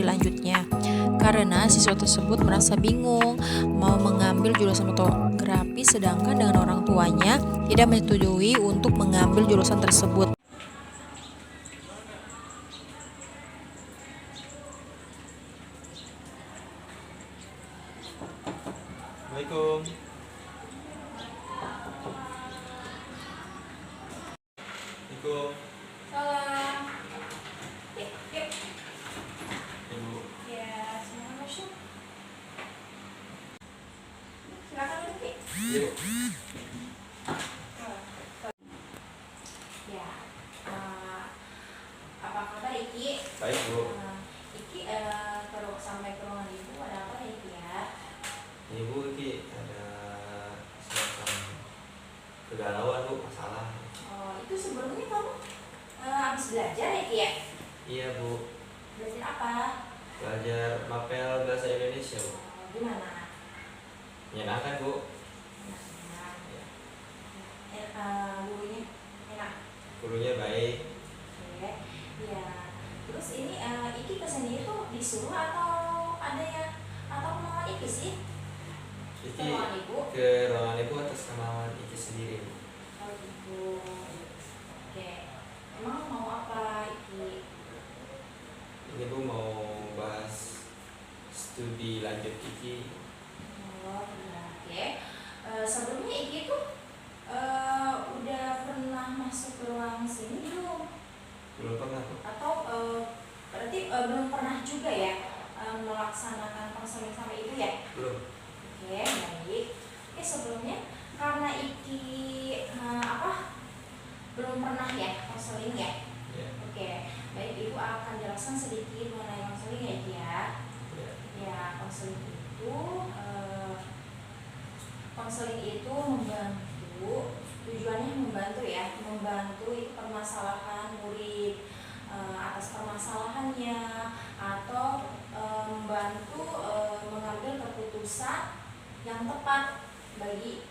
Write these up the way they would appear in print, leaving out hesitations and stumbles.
studi lanjutnya. Karena siswa tersebut merasa bingung mau mengambil jurusan fotografi sedangkan dengan orang tuanya tidak menyetujui untuk mengambil jurusan tersebut. Assalamualaikum. Assalamualaikum. Salam. Yuk, yuk. Ibu. Ya, semuanya masuk. Silakan duduk, Ki. Iya, Bu. Ya, apa kabar Iki? Baik, Bu. Iki kalau sampai ke ruangan ibu ada apa ya Iki ya? Ibu ini ada semacam kegalauan, Bu, masalah. Oh, itu sebelumnya kamu habis belajar ya Ki ya? Iya, Bu. Belajar apa? Belajar mapel bahasa Indonesia, Bu. Gimana? Menyenangkan, Bu. Nah, Ya. gurunya enak. Gurunya baik. Oke. Ya. Terus ini Iki kesini itu disuruh atau ada yang atau kemauan Iki sih? Iki Kemauan ibu? ke ruangan Ibu atas kemauan Iki sendiri, Bu. Oh gitu. Oke. Emang mau apa Iki? Ini Bu mau bahas studi lanjut Iki. Oh iya. Oke. Sebelumnya Iki tuh udah pernah masuk ke ruang sini belum? Belum pernah, Bu. Atau berarti belum pernah juga ya melaksanakan konseling sampai itu ya? Belum. Oke, baik. Oke, sebelumnya karena Iki belum pernah ya konseling ya? Ya. Oke, baik, Ibu akan jelaskan sedikit mengenai konseling ya Ki ya. Ya. Ya, konseling itu membantu, tujuannya membantu ya, membantu itu permasalahan murid atas permasalahannya atau membantu mengambil keputusan yang tepat bagi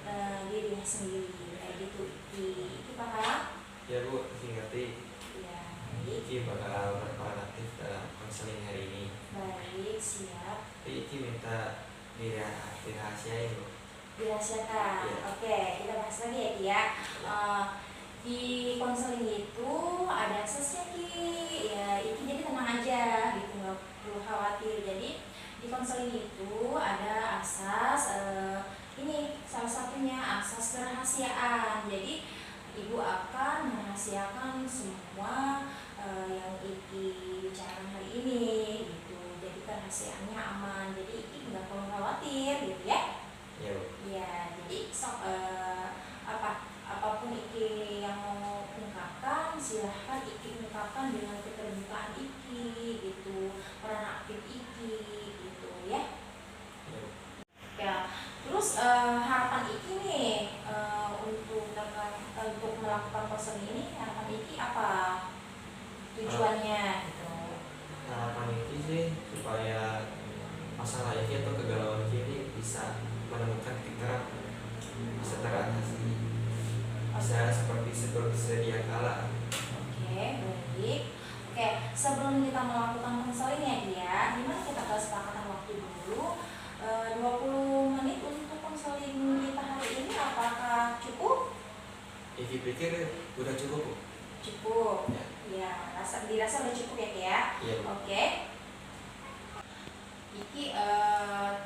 dirinya sendiri kayak gitu. Iki paham? Ya, Bu, Iki ngerti. Ya, baik. Iki bakal berperan aktif dalam konseling hari ini. Baik, siap. Tapi Iki minta dirahasiain, Bu. Dirahasiakan. Ya. Oke, kita bahas lagi ya Ki ya. Di konseling itu ada aksesnya Ki. Ya, Iki jadi tenang aja gitu, nggak perlu khawatir. Jadi di konseling itu ada asas ini salah satunya asas kerahasiaan. Jadi Ibu akan merahasiakan semua yang Iki bicarakan hari ini gitu. Jadi kerahasiaannya aman. Jadi Iki nggak perlu khawatir gitu ya. Ya, Bu. Ya, jadi apapun Iki yang mau ungkapkan, silahkan Iki ungkapkan dengan keterbukaan Iki gitu, peran aktif Iki gitu ya. Ya, Bu. Ya, terus harapan Iki nih untuk melakukan konseling ini, harapan Iki apa? Tujuannya gitu. Harapan Iki sih supaya masalah Iki atau kegalauan Iki ini bisa menemukan titik terang, bisa teratasi, bisa seperti sedia kala. Oke, baik. Oke, sebelum kita melakukan konseling ya dia, gimana kita kesepakatan waktu dulu 20 menit untuk konseling kita hari ini, apakah cukup? Iki pikir udah cukup, Bu. Cukup. Ya. Ya, dirasa udah cukup ya Kia. Iya, Bu. Oke. Iki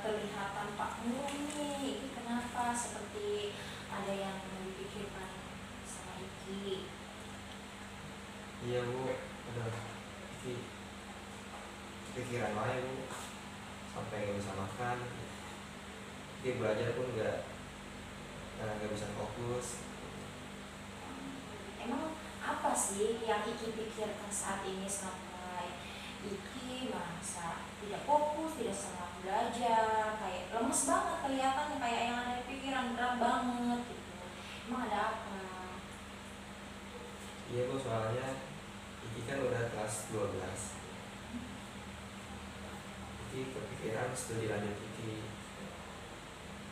terlihat tampak murung nih. Iki kenapa seperti ada yang dipikirkan sama Iki? Iya, Bu. Udah Iki pikiran lain, Bu. Sampai nggak bisa makan. Iki belajar pun nggak bisa fokus. Emang apa sih yang Iki pikirkan saat ini sampai Iki merasa tidak fokus, tidak semangat belajar, kayak lemes banget kelihatannya, kayak yang ada di pikiran berat banget gitu. Emang ada apa? Iya, Bu, soalnya Iki kan udah kelas 12. Iki kepikiran studi lanjut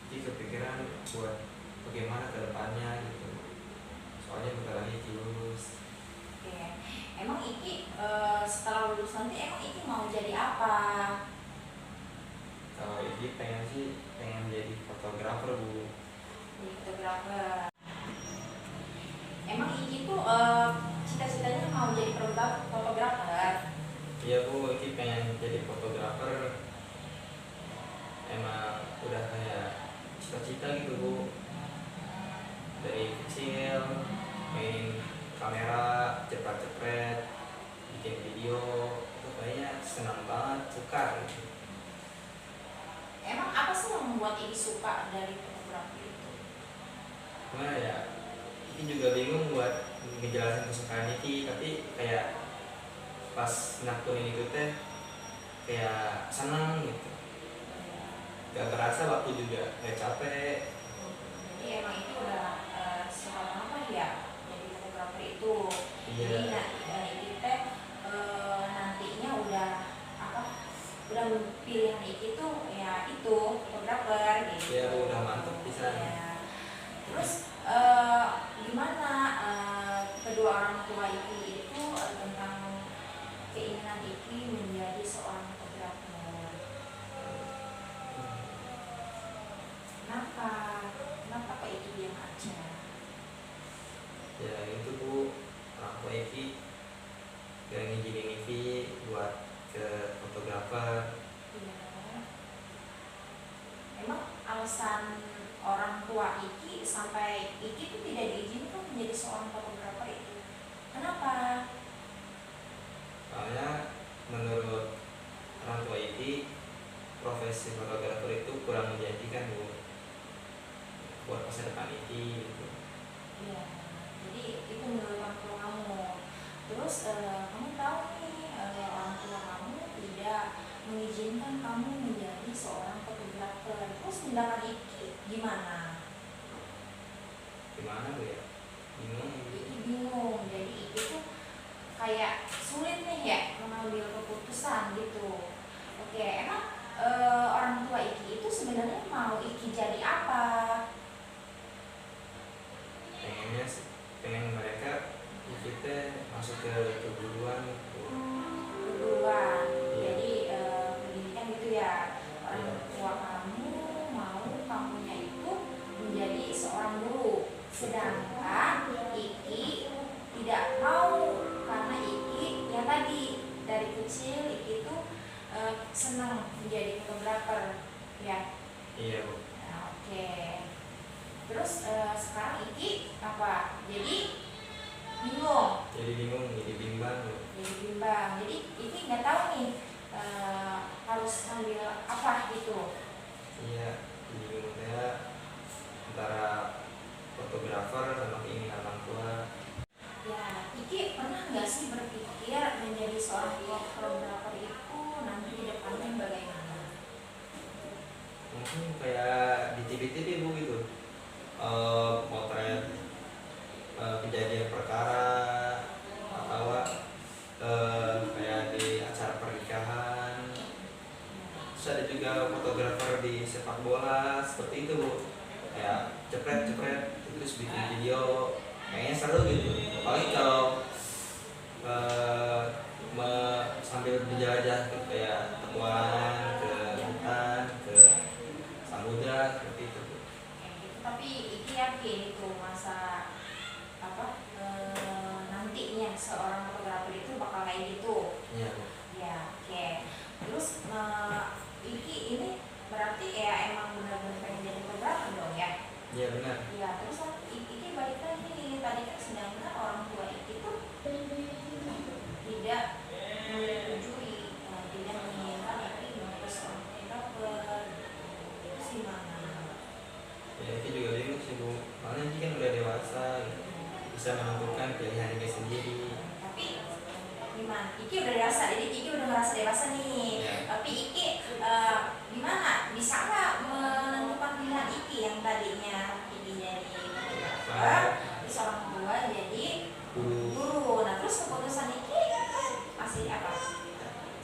Iki kepikiran buat bagaimana ke depannya gitu. Soalnya bentar lagi Iki lulus. Oke. Emang Iki setelah lulus nanti emang Iki mau jadi apa? Kalau ini pengen jadi fotografer Bu. Jadi fotografer. Emang Iki tuh cita-citanya mau jadi fotografer? Iya Bu, ini pengen jadi fotografer. Emang udah kayak cita-cita gitu Bu. Dari kecil main kamera, cepet-cepet, bikin video, itu kayaknya senang banget, suka gitu. Emang apa sih yang membuat Iki suka dari fotografi itu? Gimana ya? Ini juga bingung buat ngejelasin kesukaan ini, tapi kayak pas nakutin itu teh kayak senang gitu. Gak berasa waktu juga gak capek. Jadi emang itu udah suka banget ya jadi fotografer itu. Iya. Jadi Iki teh nantinya udah apa? Udah pilihan Iki tuh ya itu fotografer gitu. Ya udah mantep bisa. Ya. Terus gimana kedua orang tua Iki itu tentang keinginan Iki menjadi seorang fotografer? Kenapa kok Iki diam aja? Ya itu Bu, orang tua Eki gak ngizinin Eki buat ke fotografer. Iya. Emang alasan orang tua Iki sampai Iki tuh tidak diizinkan menjadi seorang fotografer itu kenapa? Soalnya menurut orang tua Eki profesi fotografer itu kurang menjanjikan Bu buat masa depan Eki gitu. Iya. Jadi itu menurut orang tua kamu. Terus kamu tahu nih orang tua kamu tidak mengizinkan kamu menjadi seorang fotografer. Terus tindakan Iki gimana? Gimana Bu ya? Bingung. Iki bingung. Jadi Iki tuh kayak sulit nih ya mengambil keputusan gitu. Oke, emang orang tua Iki itu sebenarnya mau Iki jadi apa? Pengen mereka kita masuk ke keguruan Bu. Keguruan. Iya. Jadi pendidikan gitu ya. Orang tua kamu mau kamunya itu menjadi seorang guru. Sedangkan Iki tidak mau karena Iki yang tadi dari kecil Iki tuh senang menjadi fotografer ya. Iya Bu. Nah, oke. Terus sekarang Iki apa? Jadi bingung. Jadi bimbang Bu. Jadi bimbang. Jadi Iki nggak tahu nih harus ambil apa gitu. Iya, bingung saya antara fotografer sama keinginan orang tua. Ya, Iki pernah nggak sih berpikir menjadi seorang fotografer itu nanti di depannya bagaimana? Mungkin kayak di TV-TV Bu gitu. Potret kejadian perkara atau kayak di acara pernikahan. Terus ada juga fotografer di sepak bola seperti itu Bu. Kayak cepret terus bikin video. Kayaknya seru gitu. Paling kalau sambil menjelajah ke kayak petualangan ke hutan, ke samudra seperti itu Bu. Tapi Iki yakin itu masa apa nantinya seorang fotografer itu bakal kayak gitu. Iya Bu. Ya, oke. Terus Iki ini berarti ya emang benar-benar pengen jadi fotografer dong ya? Iya benar. Ya, terus Iki balik lagi nih. Tadi kan sedangkan orang tua Iki tuh tidak menyetujui, tidak menginginkan Iki menjadi seorang fotografer. Terus gimana? Ya itu juga bingung sih Bu. Soalnya ini kan udah dewasa gitu. Bisa menentukan pilihan ini sendiri. Tapi gimana? Iki udah dewasa, jadi Iki udah merasa dewasa nih. Ya. Tapi Iki gimana? Bisa nggak menentukan pilihan Iki yang tadinya Iki jadi fotografer, terus orang tua jadi guru. Nah terus keputusan Iki masih apa?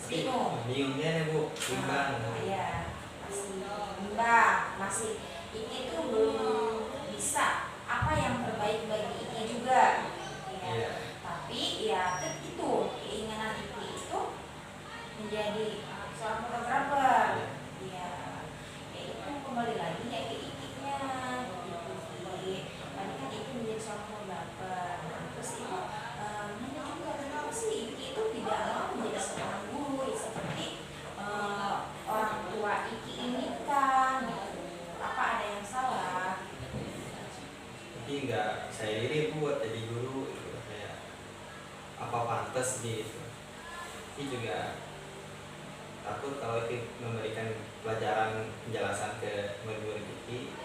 Bingung. Bingungnya nih Bu, bimbang. Iya, masih bimbang, masih Iki tuh belum bisa apa yang terbaik bagi Iki juga. Ya. Iya. Tapi tapi ya itu keinginan Iki itu menjadi seorang fotografer. Ya, ya itu kembali lagi ya ke Ikinya gitu sih. Tadi kan Iki menjadi seorang fotografer. Nah, terus itu nanya juga kenapa sih Iki itu tidak mau menjadi seorang guru ya, seperti orang tua Iki inginkan gitu. Apa ada yang salah? Tapi nggak saya diri buat jadi guru gitu, kayak apa pantas gitu. Ini juga takut kalau itu memberikan pelajaran penjelasan ke murid-murid ini,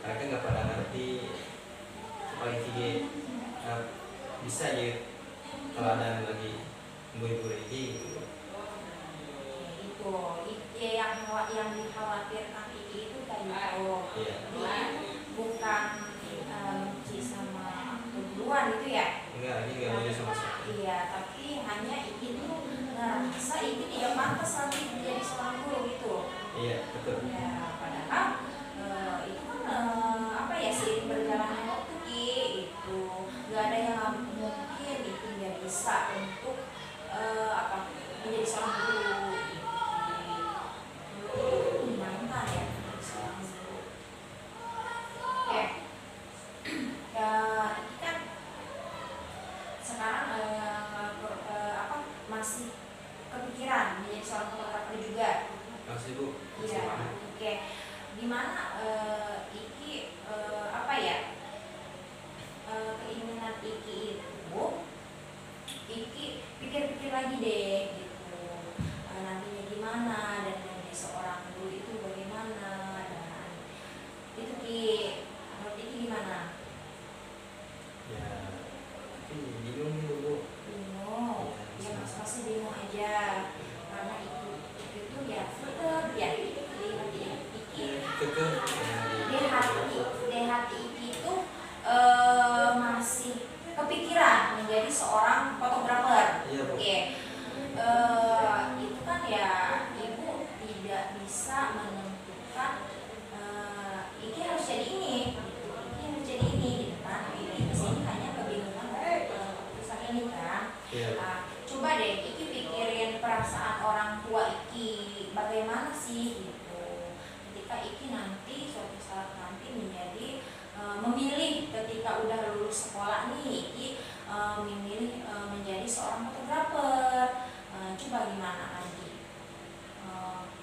mereka nggak pada ngerti paling tinggi bisa jadi teladan bagi murid-murid ini gitu. Itu yang dikhawatirkan itu kayak gitu. Iya. Jadi bukan benci sama keguruan itu ya. Enggak, ini nggak boleh sama sekali. Iya, tapi hanya itu ngerasa itu tidak pantas nanti menjadi seorang guru gitu. Iya, betul. Ya, padahal itu kan apa ya, seiring berjalannya waktu itu nggak ada yang mungkin itu nggak bisa untuk apa menjadi seorang guru. Menyenangkan ya menjadi seorang guru. Oke, ya ini kan sekarang apa masih kepikiran menjadi seorang fotografer juga. Masih Bu. Iya, oke. Gimana Iki apa ya keinginan Iki itu, Iki pikir-pikir lagi deh gitu. Nantinya gimana dan menjadi seorang guru itu bagaimana, dan itu Ki, menurut Iki gimana? Ya, tapi bingung nih Bu. Bingung, ya pasti bingung aja karena itu ya tetap ya Iki Kekeh di hati Iki itu masih kepikiran menjadi seorang fotografer. Iya, Bu. Oke, itu kan ya ibu tidak bisa menentukan Iki harus jadi ini, Iki harus jadi ini, gitu kan? Iki di sini hanya kebingungan keputusan ini kan. Iya. Coba deh Iki pikirin perasaan orang tua Iki bagaimana sih gitu ketika Iki nanti suatu saat nanti menjadi memilih ketika udah lulus sekolah nih Iki memilih menjadi seorang fotografer. Coba gimana nanti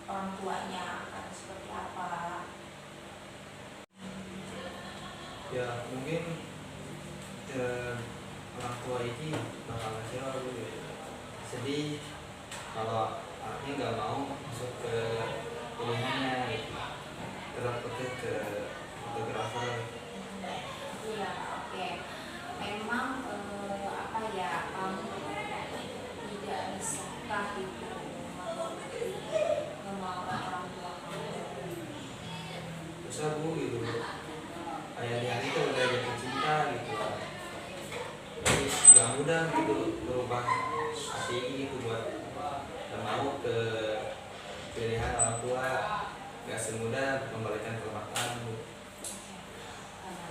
orang tuanya akan seperti apa? Ya mungkin orang tua ini bakal kecewa Bu. Sedih kalau anaknya nggak mau masuk ke pilihannya gitu. Tetap ke fotografer. Iya, oke. Memang apa ya, kamu tidak bisa gitu menuruti kemauan orang tua kamu. Susah Bu gitu. Ayah di hari itu udah jatuh cinta gitu. Jadi nggak mudah gitu berubah hati ini gitu buat dan mau ke pilihan orang tua. Nggak semudah membalikan telapak tangan Bu.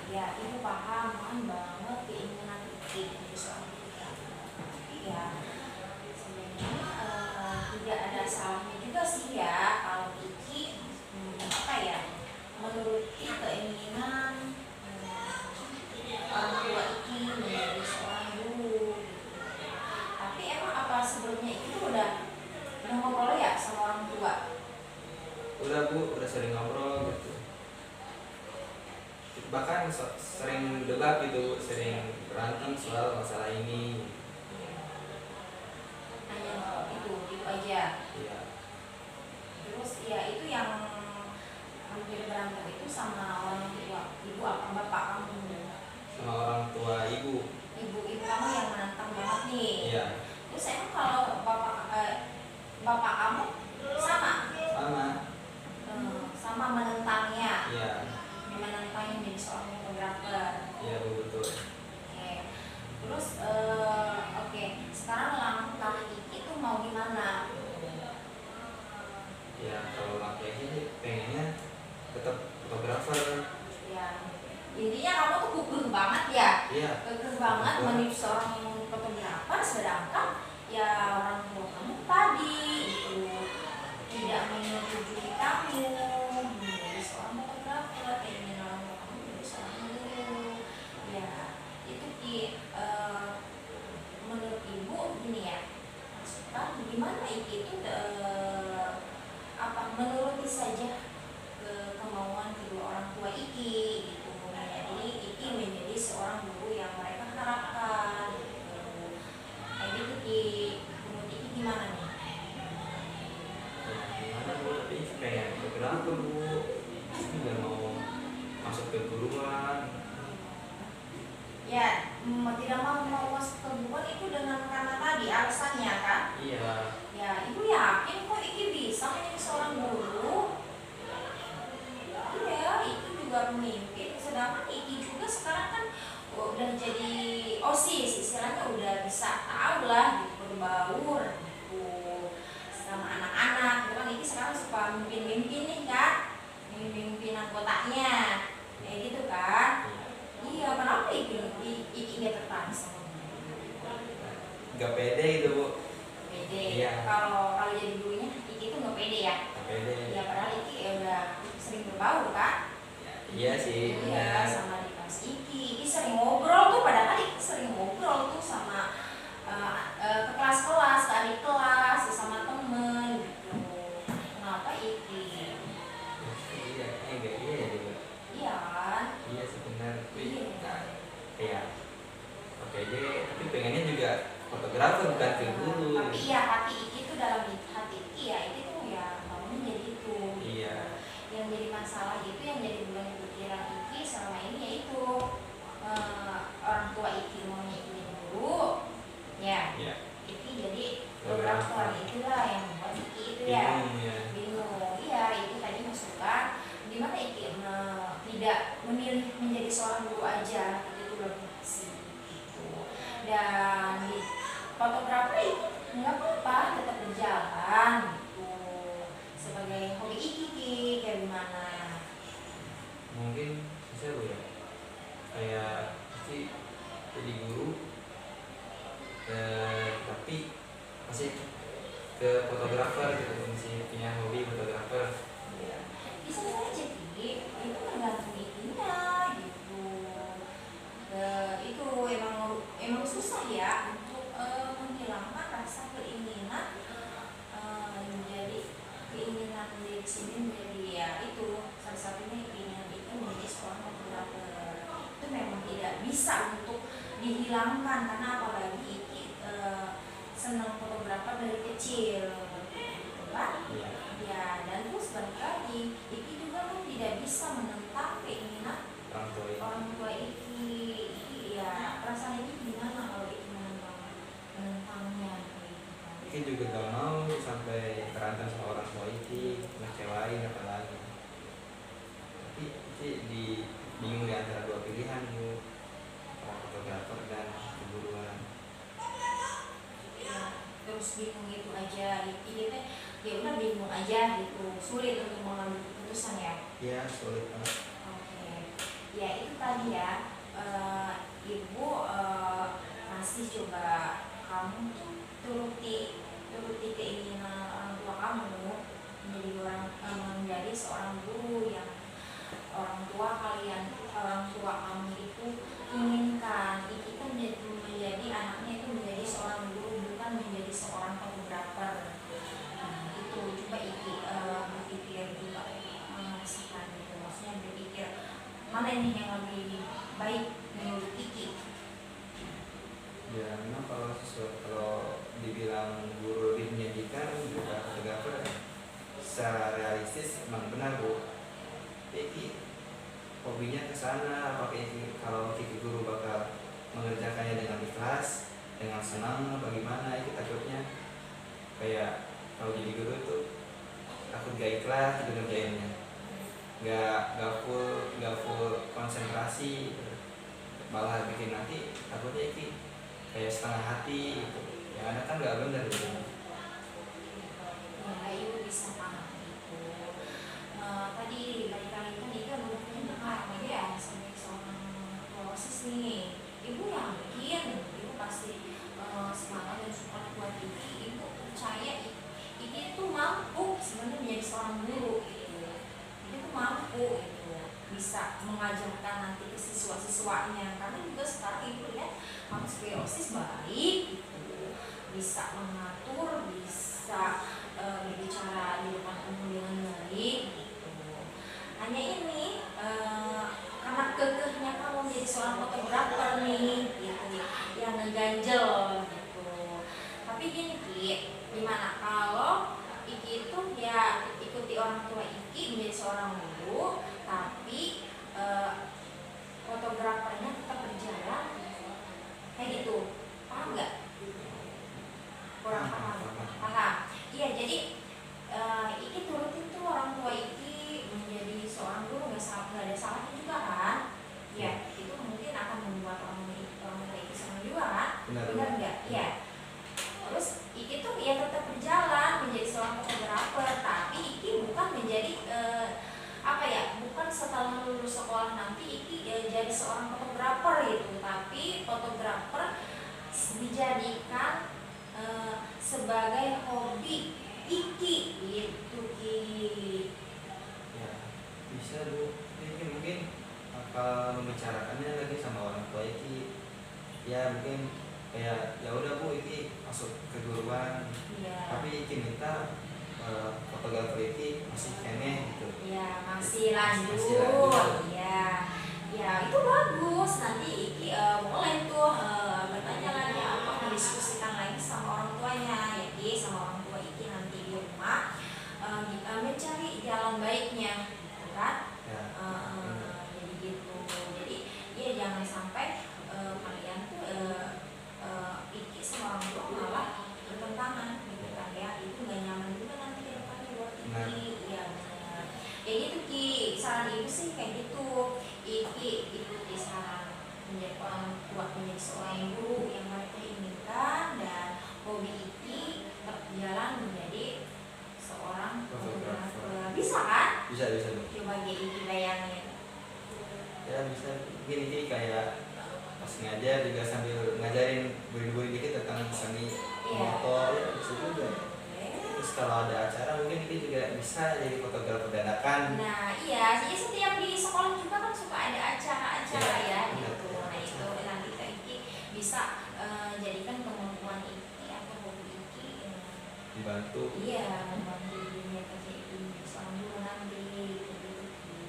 Ya, ibu paham banget keinginan Iki jadi seorang fotografer. Ya, sebenarnya tidak ada salahnya juga sih ya kalau Iki apa ya menuruti keinginan orang tua Iki menjadi seorang guru. Tapi emang apa sebelumnya itu udah ngobrol ya sama orang tua? Udah Bu, udah sering ngobrol gitu. Bahkan sering debat gitu, sering berantem soal masalah ini. Hanya itu aja. Iya. Terus ya itu yang hampir berantem itu sama orang tua ibu apa bapak kamu? Sama orang tua ibu. Ibu kamu yang menantang banget nih. Iya. Terus emang kalau bapak kamu sama? Sama menentangnya. Iya. Menentangnya menjadi seorang fotografer. Iya Bu, betul. Oke. Terus oke, sekarang langkah Iki itu mau gimana? Ya kalau langkahnya sih pengennya tetap fotografer. Ya, intinya kamu tuh kekeh banget ya. Iya. Kekeh banget Betul. menjadi seorang fotografer masuk ke guruan. Ya, tidak mau masuk ke guruan itu dengan karena tadi alasannya kan. Iya. Ya, ibu yakin kok Iki bisa menjadi seorang guru. Iya, Iki juga pemimpin. Sedangkan Iki juga sekarang kan udah jadi OSIS, istilahnya udah bisa tahu lah gitu, berbaur gitu sama anak-anak. Gitu kan Iki sekarang suka mimpin-mimpin nih kan, mimpin anggotanya, kayak gitu kan. Iya, kenapa Iki nggak tertarik sama Nggak pede gitu Bu. pede? Iya. Kalau jadi gurunya Iki tuh nggak pede ya. Nggak pede. Ya padahal Iki ya udah sering berbaur kan. Iya sih. Iya, sama di kelas Iki sering ngobrol tuh, padahal Iki sering ngobrol tuh sama ke kelas-kelas, ke adik kelas, sama temen gitu. Kenapa Iki? Iya, enggak iya ya juga. Iya kan? Iya sih benar. Iya. Nah, iya. Oke deh, tapi pengennya juga fotografer bukan ke guru. Tapi iya, hati Iki tuh dalam hati Iki ya, Iki tuh ya maunya jadi itu. Iya. Yang jadi masalah itu, yang jadi beban pikiran Iki selama ini yaitu orang tua Iki maunya Iki jadi guru, ya. Iya. Iki jadi fotografer, itulah yang membuat Iki itu ya Bingung ya. bingung. Iya, itu tadi masukan gimana Iki tidak memilih menjadi seorang guru aja, itu lebih sih gitu. Dan di fotografer Iki nggak apa-apa, tetap berjalan gitu sebagai hobi Iki kayak gimana. Mungkin bisa Bu ya. Kayak sih jadi guru tapi masih ke fotografer gitu, masih punya hobi fotografer. Ya, bisa saja Ki, itu tergantung Ikinya gitu. Itu emang susah ya untuk menghilangkan rasa keinginan menjadi keinginan di sini menjadi ya itu salah satunya keinginan itu menjadi seorang fotografer. Itu memang tidak bisa untuk dihilangkan karena apalagi Iki senang fotografer dari kecil, gitu kan? Iya. Ya, dan terus balik lagi, Iki juga kan tidak bisa menentang keinginan Orang tua ya. orang tua Iki. Ya, perasaan Iki gimana kalau Iki menentangnya gitu kan? Iki juga gak mau sampai terancam sama orang tua Iki, ngecewain apa lagi. Tapi Iki bingung di antara dua pilihan Bu, fotografer dan keguruan. Ya, terus bingung gitu aja, Iki teh ya udah bingung aja gitu, sulit untuk mengambil keputusan ya. Iya sulit banget. Oke, ya itu tadi ya, ibu masih coba kamu tuh turuti keinginan orang tua kamu menjadi seorang guru yang orang tua kamu itu inginkan. Iki kan menjadi anaknya itu menjadi seorang guru, bukan menjadi seorang fotografer. Nah, itu coba Iki berpikir juga merasakan gitu, maksudnya berpikir mana ini yang lebih baik menurut Iki. Ya memang kalau dibilang guru lebih menjanjikan juga fotografer secara realistis memang benar Bu. Iki hobinya ke sana, apakah kalau Kiki guru bakal mengerjakannya dengan ikhlas, dengan senang, bagaimana? Itu takutnya kayak kalau jadi guru itu takut gak ikhlas gitu ngerjainnya, gak full konsentrasi, malah bikin nanti takutnya Iki kayak setengah hati gitu. Yang ada kan gak bener gitu. Ya, ibu bisa paham itu. Tadi balik lagi kan Iki udah punya pengalaman ya sebagai seorang ketua OSIS nih. Ibu yakin, ibu pasti semangat dan support buat Iki. Ibu percaya Iki itu mampu sebenarnya menjadi seorang guru gitu. Iki itu mampu gitu, bisa mengajarkan nanti ke siswa-siswanya. Karena juga sekarang ibu lihat kamu sebagai OSIS baik gitu, bisa mengatur, bisa berbicara di depan umum dengan baik gitu. Hanya ini karena kekehnya kamu menjadi seorang fotografer nih gitu, yang ngeganjel gitu. Tapi gini Ki, gimana kalau Iki itu ya ikuti orang tua Iki menjadi seorang guru, tapi setelah lulus sekolah nanti Iki jadi seorang fotografer gitu, tapi fotografer dijadikan sebagai hobi Iki gitu Ki. Ya bisa Bu, ini mungkin apa membicarakannya lagi sama orang tua Iki, ya mungkin kayak ya udah Bu Iki masuk keguruan, Iya. tapi Iki minta fotografer Iki masih kene gitu. Ya masih lanjut. Masih lanjut. Ya, ya itu bagus. Nanti Iki mulai tuh bertanya lagi apa mendiskusikan lagi sama orang tuanya, ya Ki, sama orang tua Iki nanti di rumah mencari jalan baiknya, gitu kan? Ya, Jadi gitu. Jadi ya jangan sampai kalian tuh Iki sama orang tua malah bertentangan, gitu kan ya? Itu nggak nyaman juga nanti ke depannya buat Benar. Iki. Ya benar. Ya gitu Ki, saran ibu sih kayak gitu. Iki ikuti saran menjadi orang tua, menjadi seorang guru yang mereka inginkan, dan hobi Iki berjalan menjadi seorang fotografer. Bisa kan? bisa Bu. Coba Iki bayangin. Ya bisa, mungkin Iki kayak pas ngajar juga sambil ngajarin buri-buri dikit tentang seni Iya. foto, ya bisa juga. Terus kalau ada acara mungkin Iki juga bisa jadi fotografer dadakan. Nah iya, jadi setiap di sekolah juga kan suka ada acara-acara Iya, ya benar. gitu. Nah itu nanti Kak Iki bisa jadikan kemampuan Iki atau hobi Iki Dibantu. iya membantu dunia kerja Iki seorang guru nanti gitu.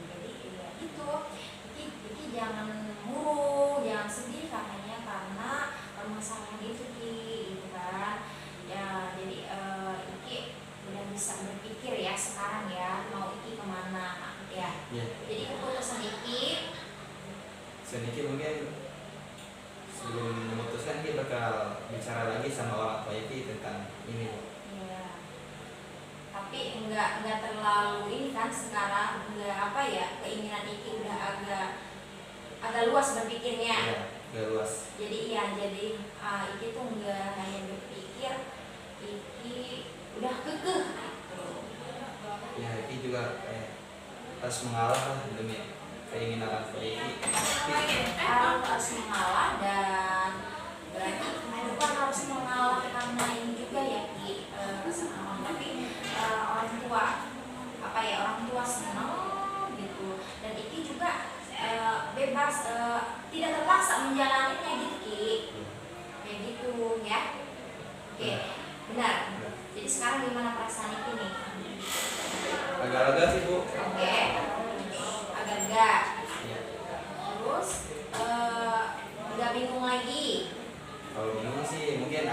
Jadi ya itu Iki jangan murung, jangan sedih katanya karena permasalahan itu Ki, gitu kan. Ya jadi Iki udah bisa berpikir ya sekarang ya mau Iki kemana ya. Ya. Jadi keputusan Iki Sedikit mungkin sebelum memutuskan Iki bakal bicara lagi sama orang tua Iki tentang ini Bu. ya, tapi enggak terlalu ini kan sekarang, enggak apa ya, keinginan Iki udah agak luas berpikirnya. Ya, udah luas. Jadi iya, jadi Iki tuh enggak hanya berpikir, Iki udah kekeh gitu. Ya Iki juga harus mengalah lah demi keinginan orang tua Iki. Harus mengalah, dan berarti bukan harus mengalah karena ini juga ya Ki, tapi orang tua apa ya, orang tua senang gitu, dan Iki juga bebas, tidak terpaksa menjalaninya gitu Ki, kayak gitu ya. Oke, benar. Jadi sekarang gimana perasaan Iki nih? Agak lega sih Bu. Oke, agak enggak. Ya. Terus nggak bingung lagi. Kalau bingung sih mungkin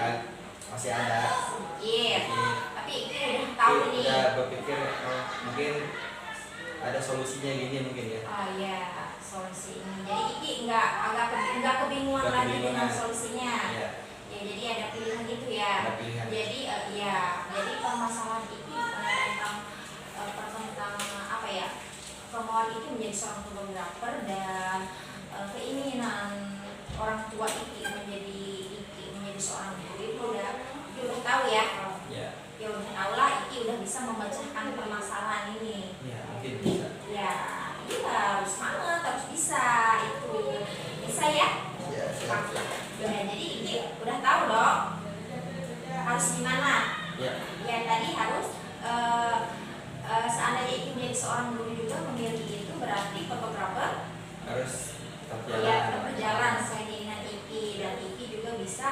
masih ada. Iya. Mungkin Tapi Iki udah tahu Iki nih. udah berpikir mungkin ada solusinya gini mungkin ya. Oh iya, solusi ini. Jadi Iki nggak kebingungan Nggak lagi kebingungan. dengan solusinya. Ya, Ya jadi ada pilihan gitu ya. ada pilihan. Jadi ya, jadi permasalahan Iki tentang apa ya? Kemauan Iki menjadi seorang fotografer, dan keinginan orang tua Iki menjadi seorang guru itu Iki udah tahu ya. Ya, Ya udah tahu lah, Iki udah bisa memecahkan permasalahan ini. ya mungkin bisa. Ya, iya harus semangat, harus bisa itu. Bisa ya? Ya, siap. Ya, jadi Iki udah tahu dong harus gimana. Ya, Ya tadi harus seandainya Iki menjadi seorang guru juga memilih itu, berarti fotografer harus tetap ya jalan. tetap berjalan sesuai keinginan Iki, dan Iki juga bisa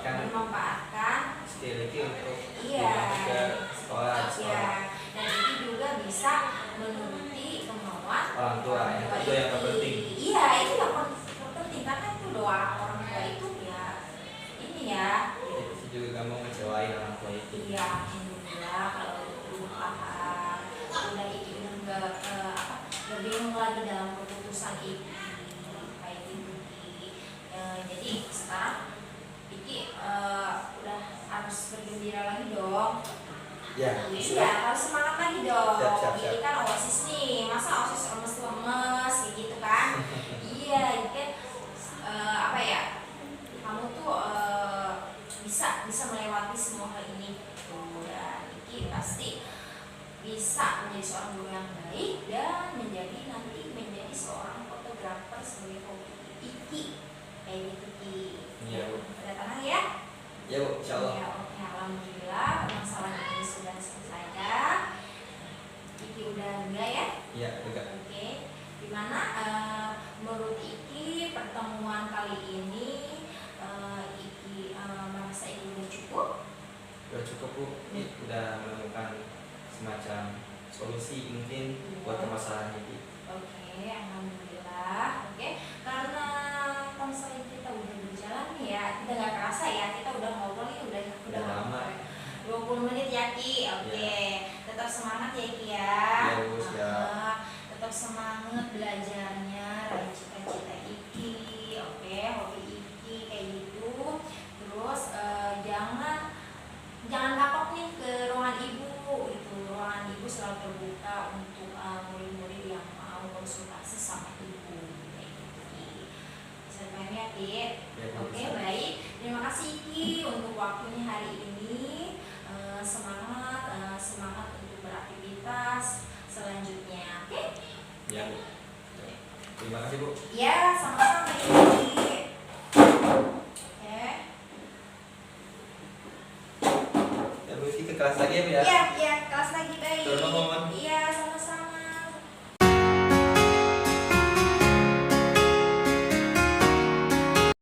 memanfaatkan skill Iki untuk iya dipakai ke sekolah. ya, dan Iki juga bisa menuruti kemauan Orang tua ya, itu yang terpenting. Iya, itu yang terpenting, karena itu doa orang tua itu ya ini ya. Iki juga gak mau ngecewain orang tua Iki. Iya, alhamdulillah kalau udah paham, udah Iki udah nggak bingung lagi dalam keputusan Iki kayak gitu Ki. Jadi sekarang Iki udah harus bergembira lagi dong. Ya, Iya, harus semangat lagi dong. Siap. Jadi kan OSIS nih, masa OSIS lemes-lemes kayak gitu kan? Iya, ini kan apa ya? Kamu tuh bisa melewati semua hal ini gitu. Dan Iki pasti bisa menjadi seorang guru yang baik dan sebagai hobi Iki kayak gitu Ki. Iya, Bu. Udah tenang ya? Ya Bu, insya Allah. Ya, oke, alhamdulillah permasalahan ini sudah selesai. Iki udah enggak ya? Iya, juga. Oke, gimana menurut Iki pertemuan kali ini Iki merasa Iki udah cukup? Udah cukup Bu, ini udah menemukan semacam solusi mungkin buat permasalahan ini. Oke, alhamdulillah. Oke, karena konseling kita udah berjalan nih ya, kita nggak kerasa ya, kita udah ngobrol nih Udah lama. 20 menit ya Ki. Oke, tetap semangat ya Ki ya. Iya, Bu, siap. Tetap semangat belajarnya, raih cita-cita Iki. Oke, hobi Iki kayak gitu. Terus jangan kapok nih ke ruangan ibu itu. Ruangan ibu selalu terbuka untuk murid-murid yang mau konsultasi sama ibu kayak gitu Ki. Bisa dipahami ya Ki? Ya, Bu, Oke, bisa. baik. Terima kasih Ki untuk waktunya hari ini. Semangat untuk beraktivitas selanjutnya. Oke? Ya Bu. Terima kasih Bu. Ya, sama-sama Ki. Oke. Ya Bu, kita ke kelas lagi ya Bu ya. Iya, kelas lagi baik. Turun, mohon. Iya,